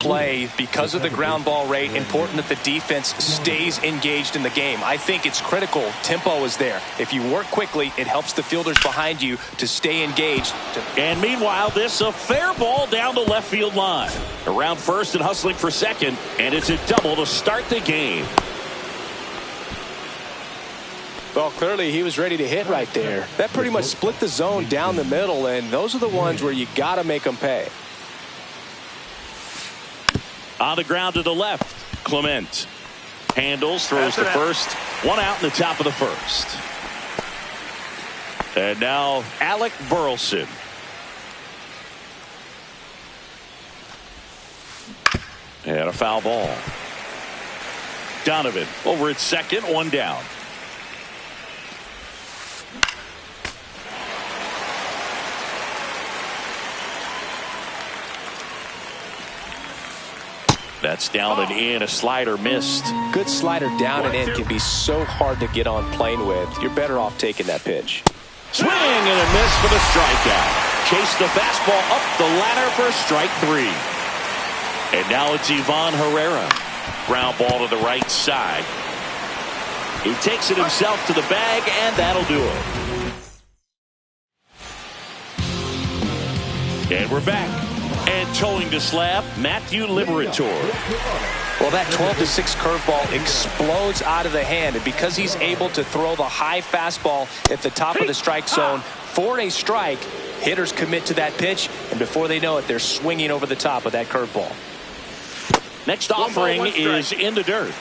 play because of the ground ball rate. Important that the defense stays engaged in the game. I think it's critical. Tempo is there. If you work quickly, it helps the fielders behind you to stay engaged. And meanwhile, this a fair ball down the left field line. Around first and hustling for second, and it's a double to start the game. Well, clearly he was ready to hit right there. That pretty much split the zone down the middle, and those are the ones where you got to make them pay. On the ground to the left, Clement handles, throws to first. One out in the top of the first. And now Alec Burleson. And a foul ball. Donovan over at second, one down. That's down and in. A slider missed. Good slider down and in can be so hard to get on plane with. You're better off taking that pitch. Swing and a miss for the strikeout. Chase the fastball up the ladder for strike three. And now it's Ivan Herrera. Ground ball to the right side. He takes it himself to the bag, and that'll do it. And we're back. And towing the slab, Matthew Liberatore. Well, that 12-6 curveball explodes out of the hand, and because he's able to throw the high fastball at the top of the strike zone for a strike, hitters commit to that pitch, and before they know it, they're swinging over the top of that curveball. Next offering is in the dirt.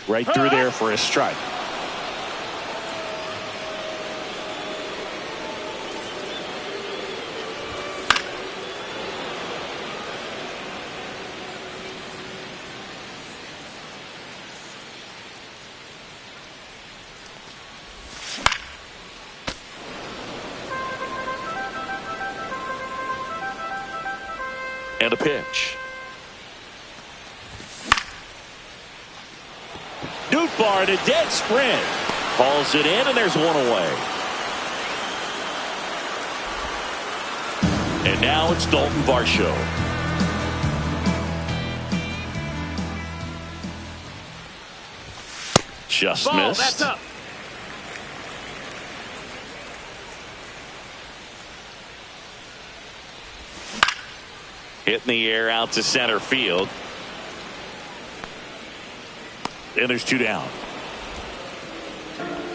Right through there for a strike. And a pitch. Nootbaar in a dead sprint. Hauls it in, and there's one away. And now it's Dalton Varsho. Just missed. That's up. Hit in the air out to center field. And there's two down.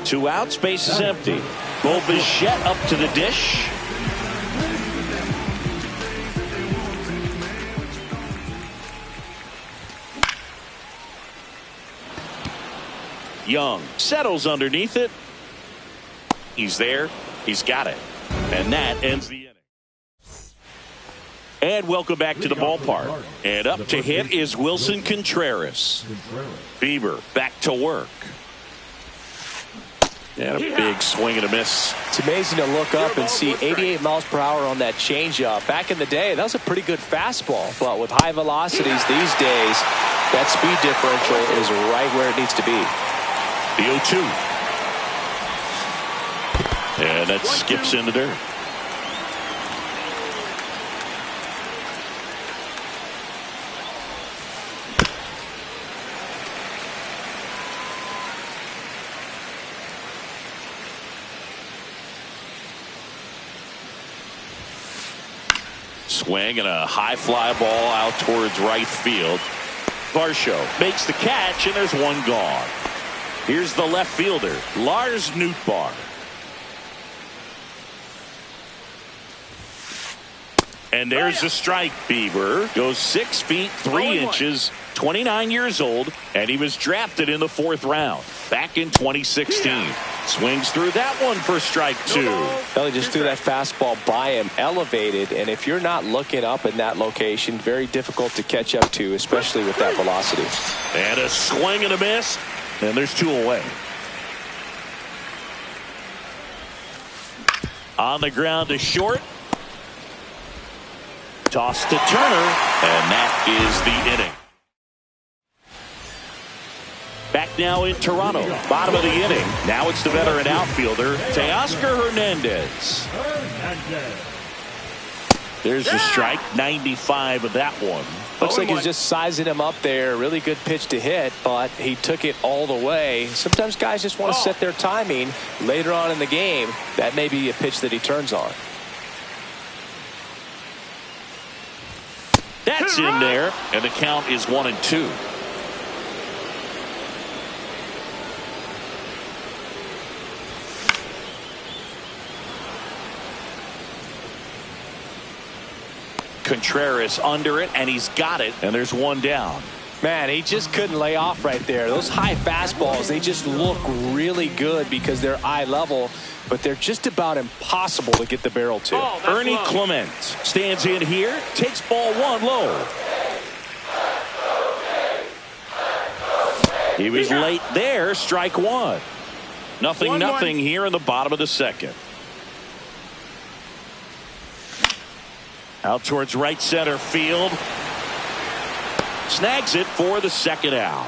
Two outs, base is empty. Bo Bichette up to the dish. Young settles underneath it. He's there. He's got it. And that ends the inning. And welcome back to the ballpark. And up to hit is Wilson Contreras. Bieber back to work. And a big swing and a miss. It's amazing to look up and see 88 miles per hour on that changeup. Back in the day, that was a pretty good fastball. But with high velocities these days, that speed differential is right where it needs to be. The 0-2. And that skips in the dirt. Swing and a high fly ball out towards right field. Varsho makes the catch, and there's one gone. Here's the left fielder, Lars Nootbaar. And there's a strike. Bieber goes 6 feet 3 inches, 29 years old, and he was drafted in the 4th round back in 2016. Swings through that one for strike 2. Well, he just threw that fastball by him, elevated, and if you're not looking up in that location, very difficult to catch up to, especially with that velocity. And a swing and a miss, and there's 2 away. On the ground to short. Toss to Turner, and that is the inning. Back now in Toronto. Bottom of the inning. Now it's the veteran outfielder, Teoscar Hernandez. There's the strike. 95 of that one. Looks like he's just sizing him up there. Really good pitch to hit, but he took it all the way. Sometimes guys just want to set their timing later on in the game. That may be a pitch that he turns on. That's in there, and the count is 1-2. Contreras under it, and he's got it, and there's one down. Man, he just couldn't lay off right there. Those high fastballs, they just look really good because they're eye level, but they're just about impossible to get the barrel to. Ernie Clement stands in here, takes ball one low. He was late there, strike one. Nothing here in the bottom of the second. Out towards right center field. Snags it for the second out.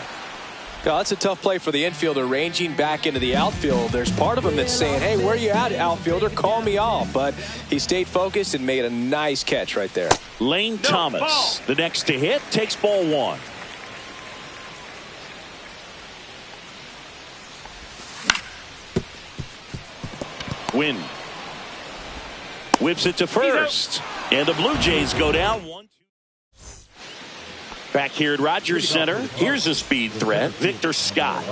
God, that's a tough play for the infielder, ranging back into the outfield. There's part of him that's saying, hey, where you at, outfielder? Call me off. But he stayed focused and made a nice catch right there. Lane Thomas, the next to hit, takes ball one. Win. Whips it to first. And the Blue Jays go down 1-2. Back here at Rogers Center, here's a speed threat, Victor Scott.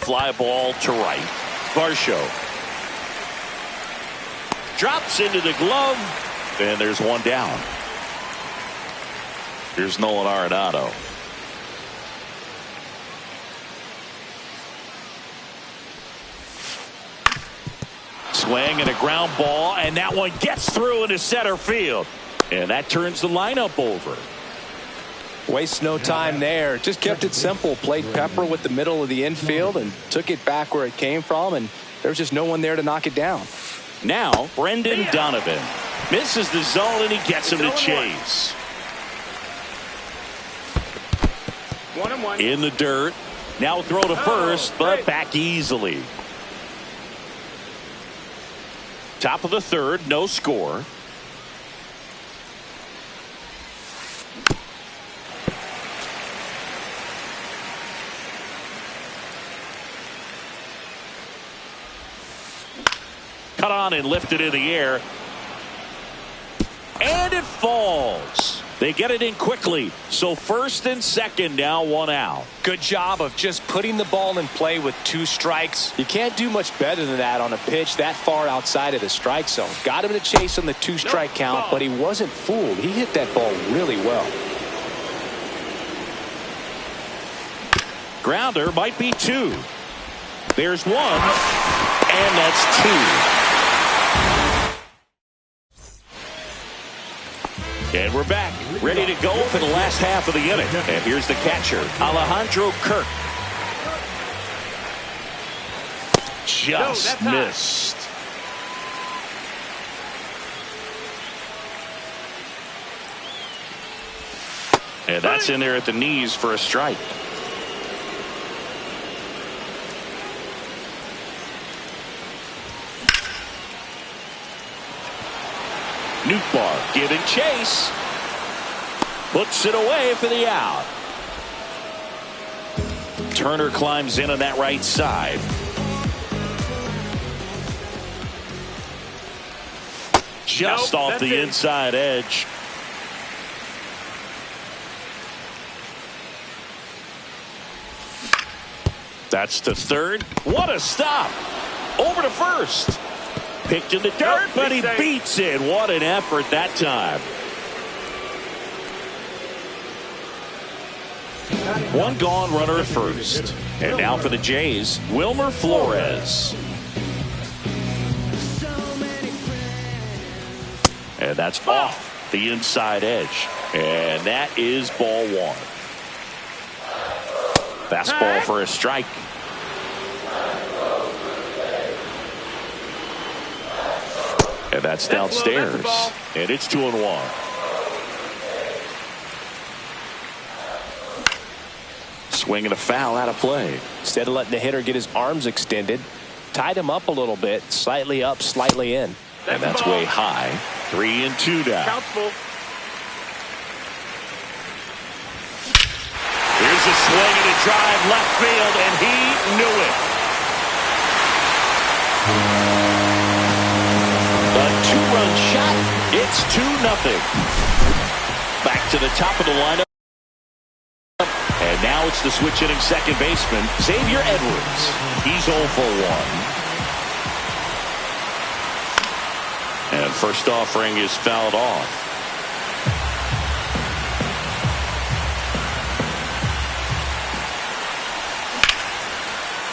Fly ball to right. Varsho drops into the glove, and there's one down. Here's Nolan Arenado. Swing and a ground ball, and that one gets through into center field. And that turns the lineup over. Wastes no time there. Just kept it simple. Played pepper with the middle of the infield and took it back where it came from, and there was just no one there to knock it down. Now, Brendan Donovan misses the zone, and he gets him to chase. In the dirt. Now throw to first, but back easily. Top of the third, no score. Cut on and lifted in the air. And it falls. They get it in quickly. So first and second, now one out. Good job of just putting the ball in play with two strikes. You can't do much better than that on a pitch that far outside of the strike zone. Got him to chase on the two-strike count, but he wasn't fooled. He hit that ball really well. Grounder might be two. There's one, and that's two. And we're back, ready to go for the last half of the inning. And here's the catcher, Alejandro Kirk. Just missed. And that's in there at the knees for a strike. Nootbaar giving chase. Puts it away for the out. Turner climbs in on that right side. Just off the inside edge. That's to third. What a stop. Over to first. Picked in the dirt, but he beats it. What an effort that time. One gone, runner at first. And now for the Jays, Wilmer Flores. And that's off the inside edge. And that is ball one. Fastball for a strike. And that's downstairs. And it's 2-1. Swing and a foul out of play. Instead of letting the hitter get his arms extended, tied him up a little bit, slightly up, slightly in. And that's way high. 3-2 now. Here's a swing and a drive left field, and he knew it. A two-run shot. It's 2-0. Back to the top of the lineup. And now it's the switch-hitting second baseman, Xavier Edwards. He's 0 for 1. And first offering is fouled off.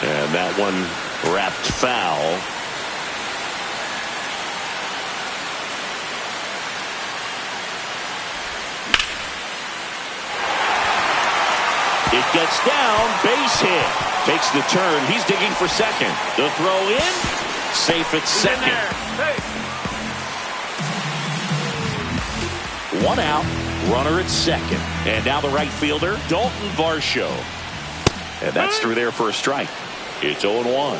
And that one wrapped foul. It gets down, base hit. Takes the turn. He's digging for second. The throw in. Safe at second. One out. Runner at second. And now the right fielder, Dalton Varsho. And that's through there for a strike. It's 0-1.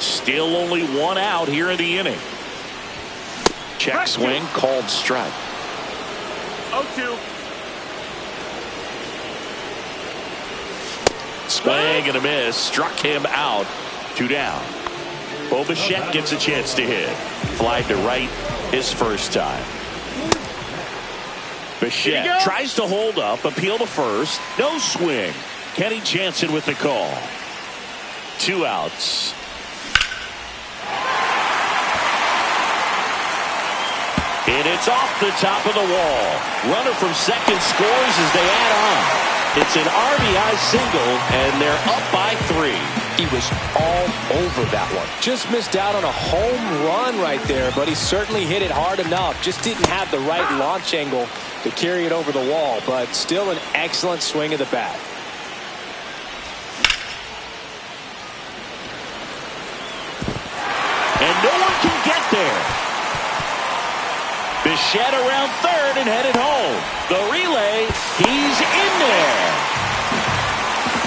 Still only one out here in the inning. Check swing, called strike. 0-2. Swing and a miss. Struck him out. 2 down. Bo Bichette gets a chance to hit. Fly to right his first time. Bichette tries to hold up. Appeal to first. No swing. Kenny Jansen with the call. 2 outs. And it's off the top of the wall. Runner from second scores as they add on. It's an RBI single, and they're up by 3. He was all over that one. Just missed out on a home run right there, but he certainly hit it hard enough. Just didn't have the right launch angle to carry it over the wall, but still an excellent swing of the bat. And no one can get there. Bichette around third and headed home. The relay, he's in there.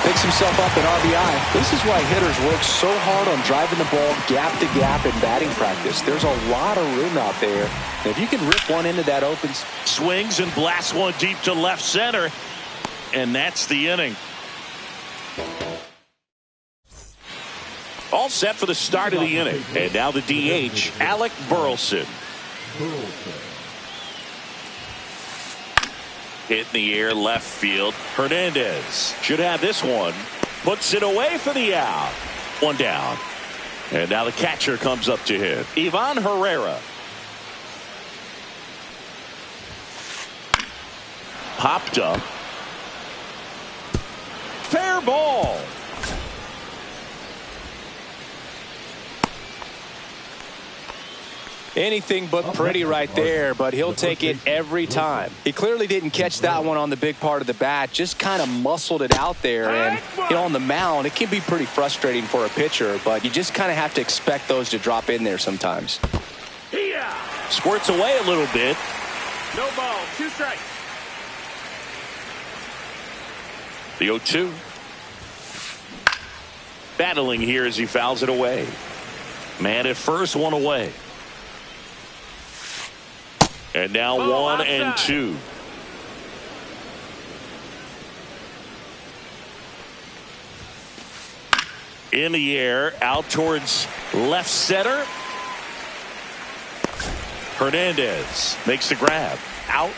Picks himself up at RBI. This is why hitters work so hard on driving the ball gap to gap in batting practice. There's a lot of room out there. And if you can rip one into that open. Swings and blasts one deep to left center. And that's the inning. All set for the start of the inning. And now the DH, Alec Burleson. Hit in the air left field. Hernandez should have this one. Puts it away for the out. 1 down. And now the catcher comes up to hit. Ivan Herrera. Popped up. Fair ball. Anything but pretty right there, but he'll take it every time. He clearly didn't catch that one on the big part of the bat, just kind of muscled it out there. And on the mound, it can be pretty frustrating for a pitcher, but you just kind of have to expect those to drop in there sometimes. Squirts away a little bit. No ball, 2 strikes. The 0-2. Battling here as he fouls it away. Man at first, 1 away. And now 1 and 2. In the air, out towards left center. Hernandez makes the grab. Out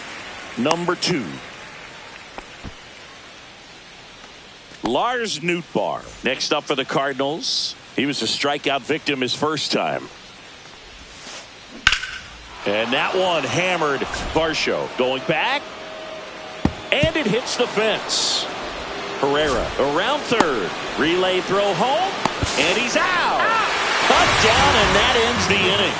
number 2. Lars Nootbaar next up for the Cardinals. He was a strikeout victim his first time. And that one hammered. Varsho going back. And it hits the fence. Herrera around third. Relay throw home. And he's out. Cut down, and that ends the inning.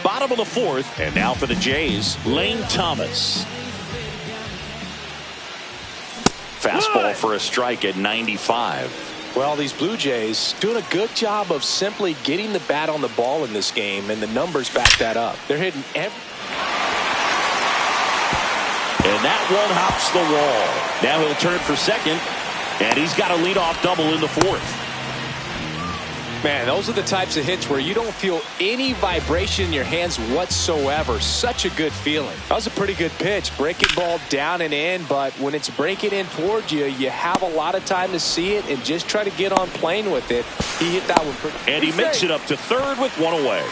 Bottom of the 4th. And now for the Jays, Lane Thomas. Fastball for a strike at 95. Well, these Blue Jays doing a good job of simply getting the bat on the ball in this game, and the numbers back that up. They're hitting every. And And that one hops the wall. Now he'll turn for second. And he's got a leadoff double in the fourth. Man, those are the types of hits where you don't feel any vibration in your hands whatsoever. Such a good feeling. That was a pretty good pitch. Breaking ball down and in, but when it's breaking in towards you, you have a lot of time to see it and just try to get on plane with it. He hit that one pretty. And he makes it up to third with one away.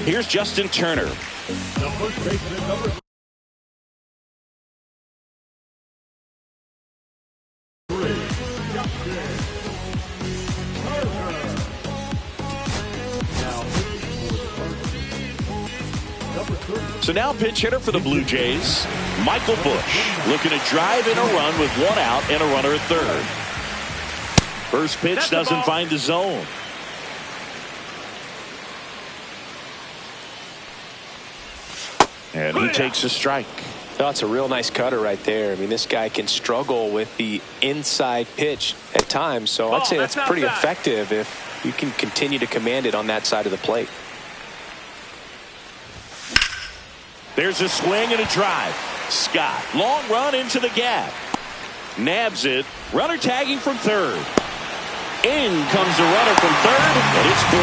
Here's Justin Turner. So now pinch hitter for the Blue Jays, Michael Busch, looking to drive in a run with one out and a runner at third. First pitch doesn't find the zone. And he takes a strike. That's a real nice cutter right there. I mean, this guy can struggle with the inside pitch at times, so I'd say that's pretty effective if you can continue to command it on that side of the plate. There's a swing and a drive. Scott, long run into the gap. Nabs it. Runner tagging from third. In comes the runner from third, and it's 4-0.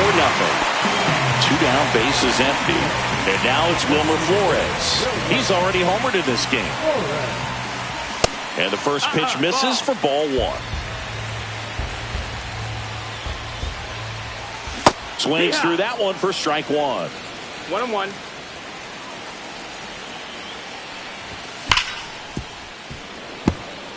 2 down, bases empty. And now it's Wilmer Flores. He's already homered in this game. And the first pitch misses for ball one. Swings through that one for strike one. 1-1.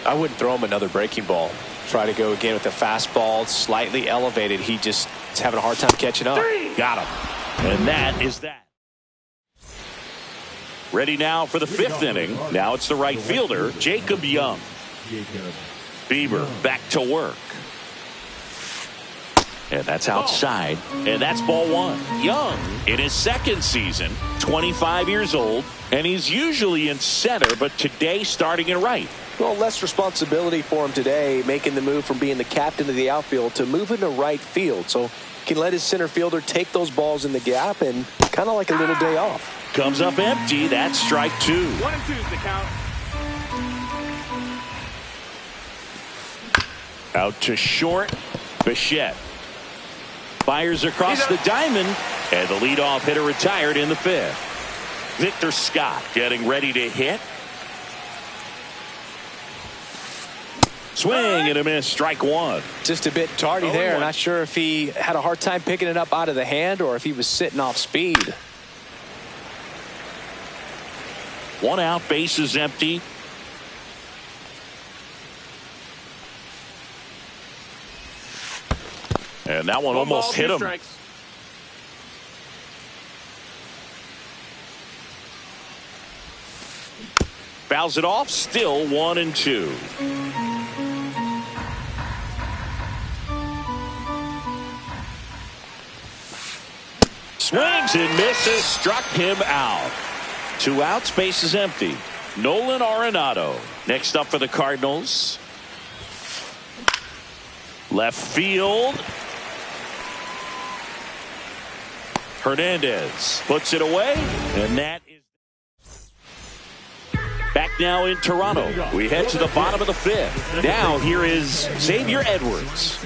I wouldn't throw him another breaking ball. Try to go again with the fastball, slightly elevated. He just is having a hard time catching up. Got him. And that is that. Ready now for the fifth inning. Now it's the right fielder, Jacob Young. Bieber back to work. And that's outside. And that's ball one. Young in his second season, 25 years old, and he's usually in center, but today starting in right. Well, less responsibility for him today, making the move from being the captain of the outfield to moving to right field. So he can let his center fielder take those balls in the gap and kind of like a little day off. Comes up empty. That's strike two. 1-2 the count. Out to short. Bichette fires across the diamond, and the leadoff hitter retired in the fifth. Victor Scott getting ready to hit. Swing and a miss, strike one. Just a bit tardy there. Not sure if he had a hard time picking it up out of the hand or if he was sitting off speed. One out, bases empty. And that one almost hit him. Strikes. Fouls it off, still 1-2. Swings and misses, struck him out. 2 outs, bases empty. Nolan Arenado next up for the Cardinals. Left field. Hernandez puts it away, and that is back now in Toronto. We head to the bottom of the fifth. Now here is Xavier Edwards.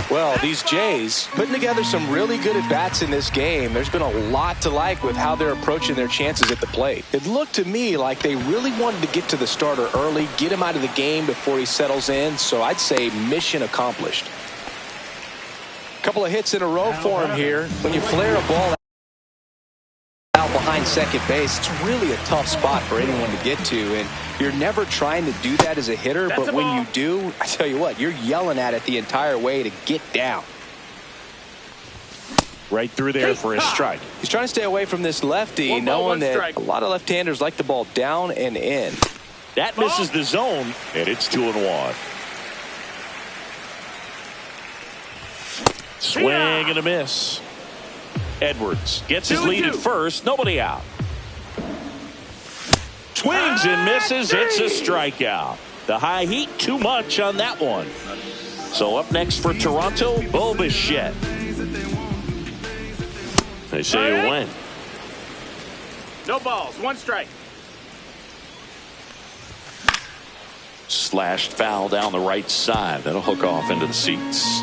Well, these Jays putting together some really good at-bats in this game. There's been a lot to like with how they're approaching their chances at the plate. It looked to me like they really wanted to get to the starter early, get him out of the game before he settles in. So I'd say mission accomplished. A couple of hits in a row for him here. When you flare a ball out behind second base, it's really a tough spot for anyone to get to, and you're never trying to do that as a hitter, but when you do, I tell you what, you're yelling at it the entire way to get down. Right through there for a strike. He's trying to stay away from this lefty, knowing that a lot of left-handers like the ball down and in. That misses the zone, and it's 2-1. Swing and a miss. Edwards gets his lead at first. Nobody out. Swings and misses. It's a strikeout. The high heat, too much on that one. So up next for Toronto, Bo Bichette. They say you win. No balls. 1 strike. Slashed foul down the right side. That'll hook off into the seats.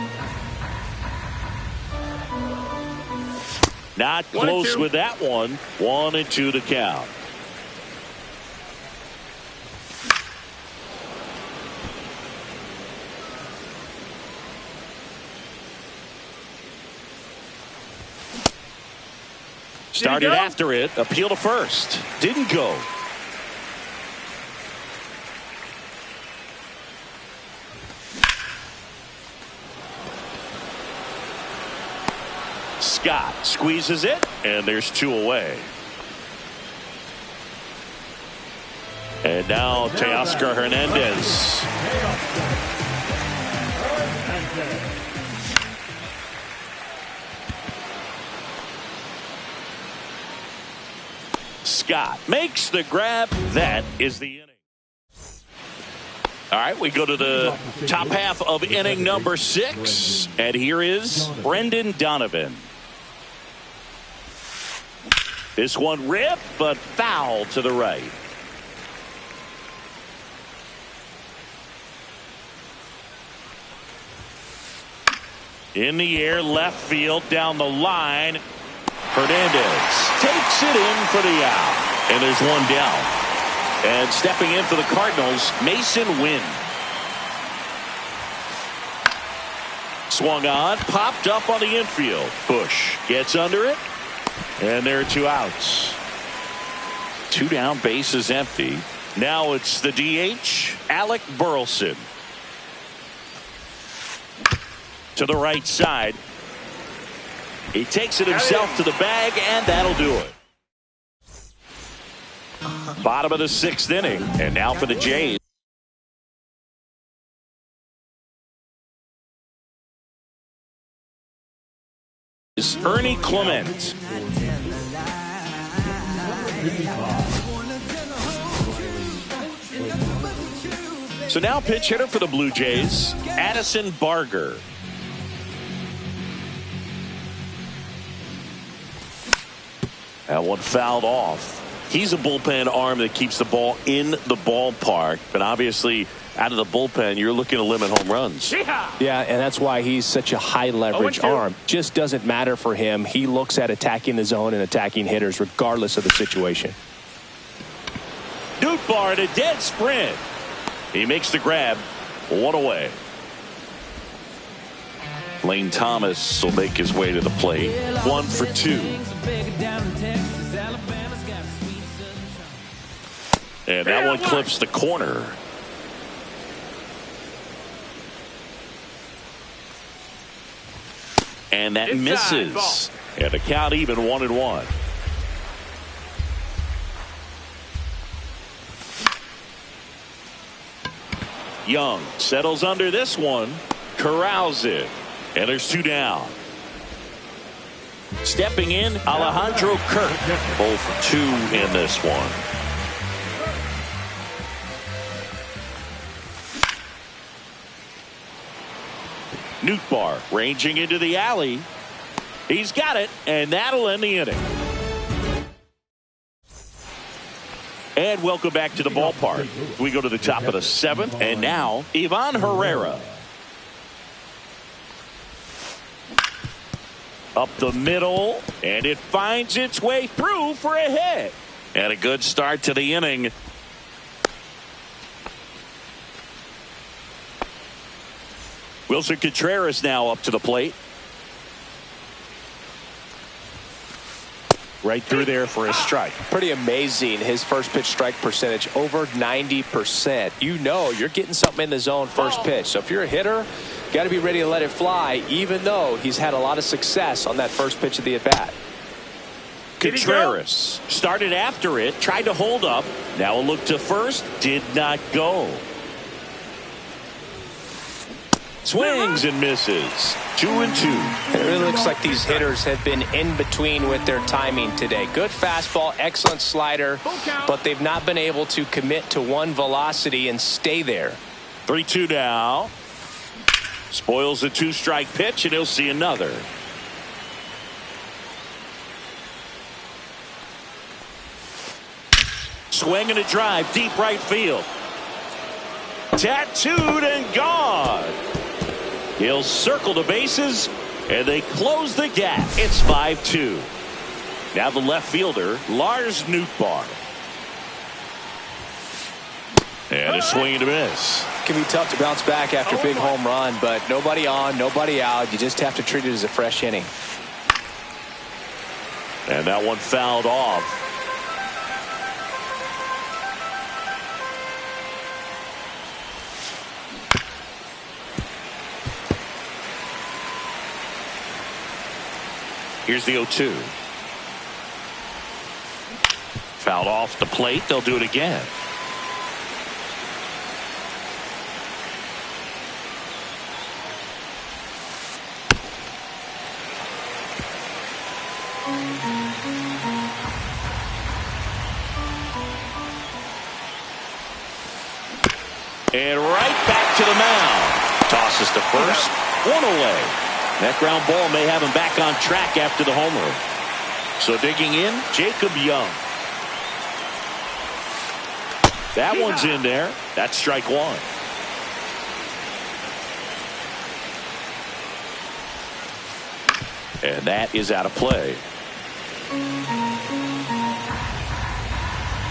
Not close with that one. 1-2 to count. Started after it. Appeal to first. Didn't go. Scott squeezes it, and there's 2 away. And now Teoscar Hernandez. Scott makes the grab. That is the inning. All right, we go to the top half of inning number 6. And here is Brendan Donovan. This one ripped, but foul to the right. In the air, left field, down the line. Hernandez takes it in for the out. And there's 1 down. And stepping in for the Cardinals, Mason Wynn. Swung on, popped up on the infield. Bush gets under it. And there are 2 outs. 2 down, bases empty. Now it's the DH, Alec Burleson. To the right side. He takes it himself to the bag, and that'll do it. Bottom of the 6th inning. And now for the Jays. Is Ernie Clement. So now pitch hitter for the Blue Jays, Addison Barger. That one fouled off. He's a bullpen arm that keeps the ball in the ballpark, but obviously out of the bullpen, you're looking to limit home runs. Yeah, and that's why he's such a high leverage arm. Just doesn't matter for him. He looks at attacking the zone and attacking hitters regardless of the situation. Nootbaar at a dead sprint. He makes the grab. 1 away. Lane Thomas will make his way to the plate. 1 for 2. And that one clips the corner. And that misses. And the count even 1-1. Young settles under this one. Corrals it. And there's 2 down. Stepping in, Alejandro Kirk. Both 2 in this one. Nootbaar ranging into the alley. He's got it, and that'll end the inning. And welcome back to the ballpark. We go to the top of the 7th, and now Ivan Herrera. Up the middle, and it finds its way through for a hit. And a good start to the inning. Wilson Contreras now up to the plate. Right through there for a strike. Pretty amazing. His first pitch strike percentage over 90%. You know you're getting something in the zone first pitch. So if you're a hitter, got to be ready to let it fly, even though he's had a lot of success on that first pitch of the at-bat. Contreras started after it, tried to hold up. Now a look to first, did not go. Swings and misses. 2-2. It really looks like these hitters have been in between with their timing today. Good fastball, excellent slider, but they've not been able to commit to one velocity and stay there. 3-2 now. Spoils a 2-strike pitch, and he'll see another. Swing and a drive deep right field. Tattooed and gone. He'll circle the bases, and they close the gap. It's 5-2. Now the left fielder, Lars Nootbaar. And a swing and a miss. It can be tough to bounce back after a big home run, but nobody on, nobody out. You just have to treat it as a fresh inning. And that one fouled off. Here's the 0-2. Fouled off the plate. They'll do it again. And right back to the mound. Tosses to first. One away. That ground ball may have him back on track after the homer. So digging in, Jacob Young. That one's in there. That's strike one. And that is out of play.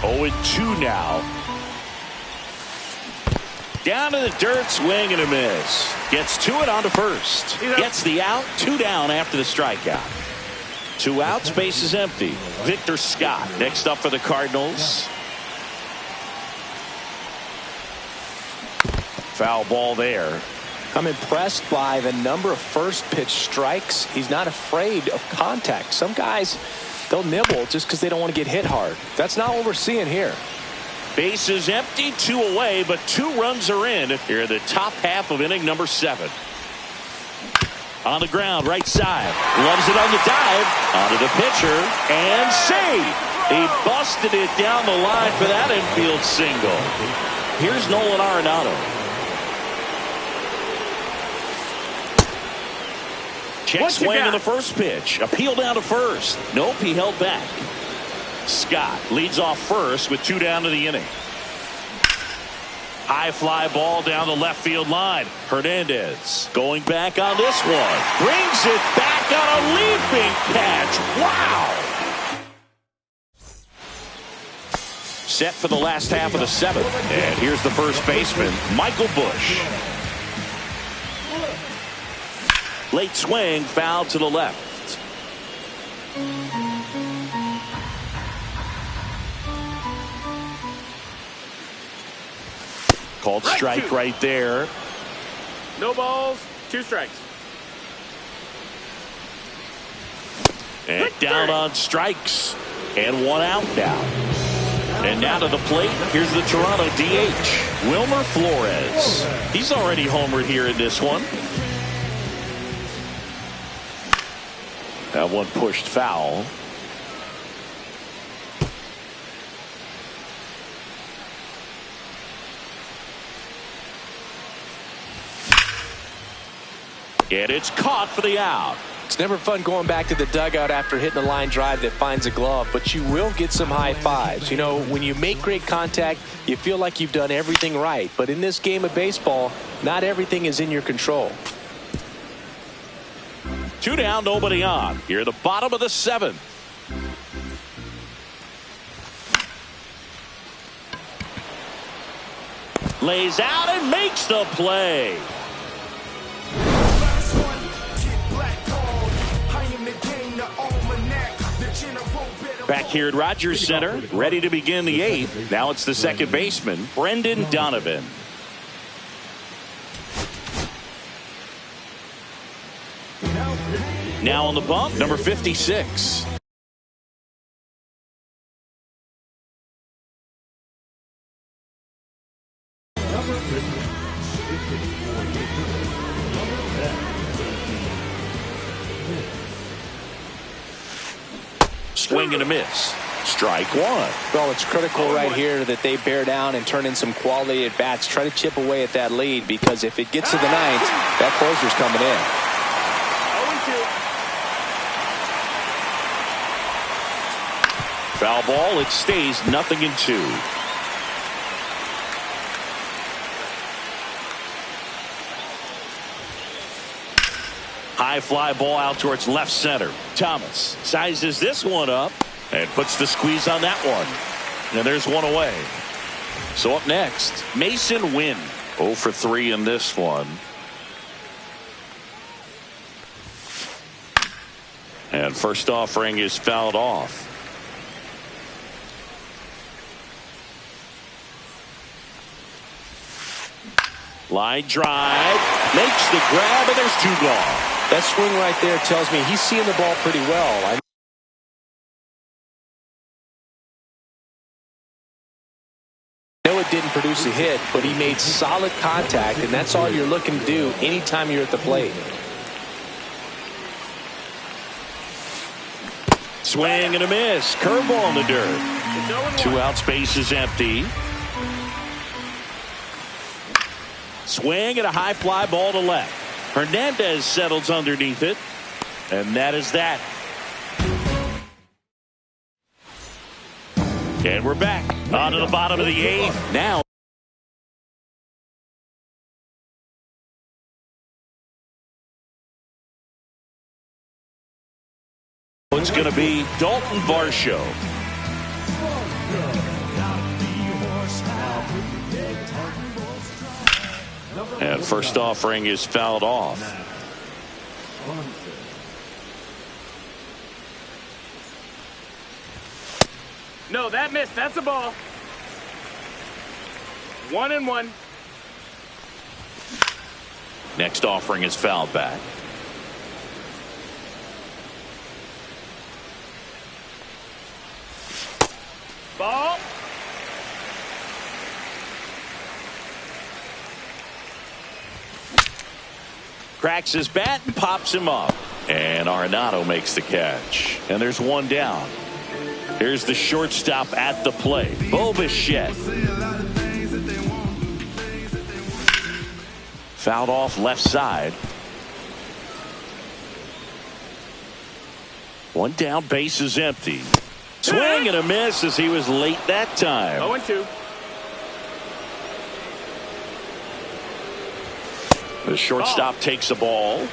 0-2 now. Down to the dirt, swing and a miss. Gets to it on to first. Gets the out, 2 down after the strikeout. 2 outs, base is empty. Victor Scott next up for the Cardinals. Foul ball there. I'm impressed by the number of first pitch strikes. He's not afraid of contact. Some guys, they'll nibble just because they don't want to get hit hard. That's not what we're seeing here. Base is empty, 2 away, but 2 runs are in here in the top half of inning number 7. On the ground, right side. Loves it on the dive. Onto the pitcher. And save. He busted it down the line for that infield single. Here's Nolan Arenado. Check swing on the first pitch. Appeal down to first. Nope, he held back. Scott leads off first with 2 down to the inning. High fly ball down the left field line. Hernandez going back on this one. Brings it back on a leaping catch. Wow. Set for the last half of the 7th. And here's the first baseman, Michael Busch. Late swing, foul to the left. Called strike right there. No balls, 2 strikes. And down on strikes. And 1 out now. And now to the plate, here's the Toronto DH, Wilmer Flores. He's already homered here in this one. That one pushed foul. And it's caught for the out. It's never fun going back to the dugout after hitting a line drive that finds a glove, but you will get some high fives. You know, when you make great contact, you feel like you've done everything right. But in this game of baseball, not everything is in your control. 2 down, nobody on. Here at the bottom of the 7th. Lays out and makes the play. Back here at Rogers Center, ready to begin the 8th. Now it's the second baseman, Brendan Donovan. Now on the bump, number 56. Swing and a miss. Strike 1. Well, it's critical right here that they bear down and turn in some quality at bats. Try to chip away at that lead, because if it gets to the 9th, that closer's coming in. 0-2. Foul ball. It stays 0-2. High fly ball out towards left center. Thomas sizes this one up and puts the squeeze on that one. And there's one away. So up next, Mason Wynn. 0 for 3 in this one. And first offering is fouled off. Line drive. Makes the grab, and there's 2 gone. That swing right there tells me he's seeing the ball pretty well. I know it didn't produce a hit, but he made solid contact, and that's all you're looking to do anytime you're at the plate. Swing and a miss. Curveball in the dirt. 2 outs, base is empty. Swing and a high fly ball to left. Hernandez settles underneath it. And that is that. And we're back on to the bottom of the 8th. Now it's going to be Dalton Varsho. And first offering is fouled off. No, that missed. That's a ball. 1-1. Next offering is fouled back. Ball. Cracks his bat and pops him up. And Arenado makes the catch. And there's 1 down. Here's the shortstop at the plate. Bo Bichette. Fouled off left side. 1 down, base is empty. Swing and a miss as he was late that time. 0-2. The shortstop takes the ball.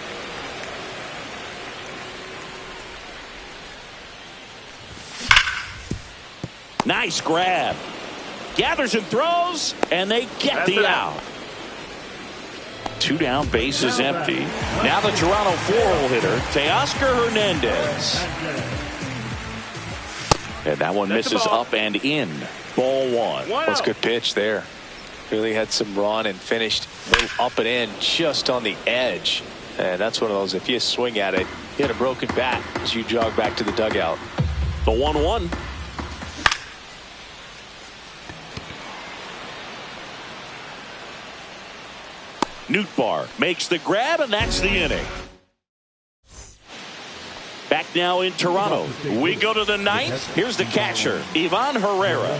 Nice grab. Gathers and throws, and they get the out. 2 down, base is empty. Now the Toronto 4-hole hitter, Teoscar Hernandez. And that one misses up and in. Ball 1. That's a good pitch there. Really had some run and finished a little up and in just on the edge. And that's one of those, if you swing at it, you hit a broken bat as you jog back to the dugout. The 1-1. Nootbaar makes the grab, and that's the inning. Back now in Toronto. We go to the 9th. Here's the catcher, Ivan Herrera.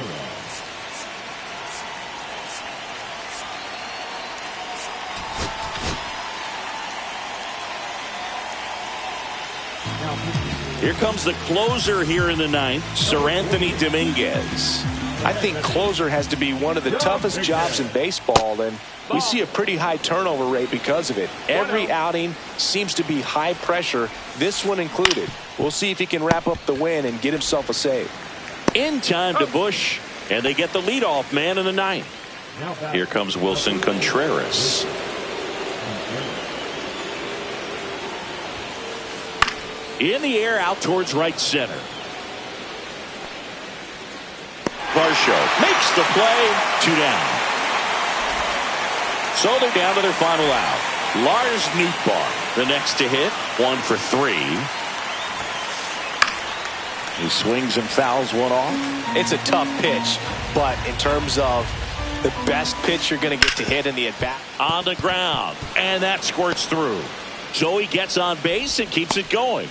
Here comes the closer here in the 9th, Sir Anthony Dominguez. I think closer has to be one of the toughest jobs in baseball, and we see a pretty high turnover rate because of it. Every outing seems to be high pressure, this one included. We'll see if he can wrap up the win and get himself a save. In time to Bush, and they get the leadoff man in the 9th. Here comes Wilson Contreras. In the air, out towards right center. Varsho makes the play. 2 down. So they're down to their final out. Lars Nootbaar, the next to hit. 1 for 3. He swings and fouls one off. It's a tough pitch, but in terms of the best pitch you're going to get to hit in the at-bat. On the ground, and that squirts through. So he gets on base and keeps it going.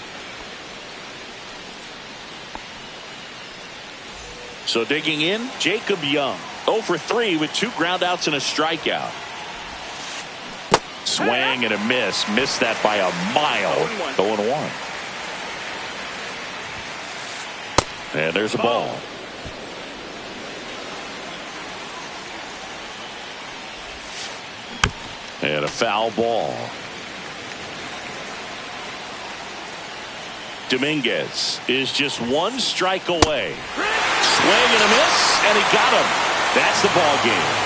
So digging in, Jacob Young. 0 for 3 with 2 groundouts and a strikeout. Swing and a miss. Missed that by a mile. 0-1. And there's a ball. And a foul ball. Dominguez is just one strike away. Swing and a miss, and he got him. That's the ball game.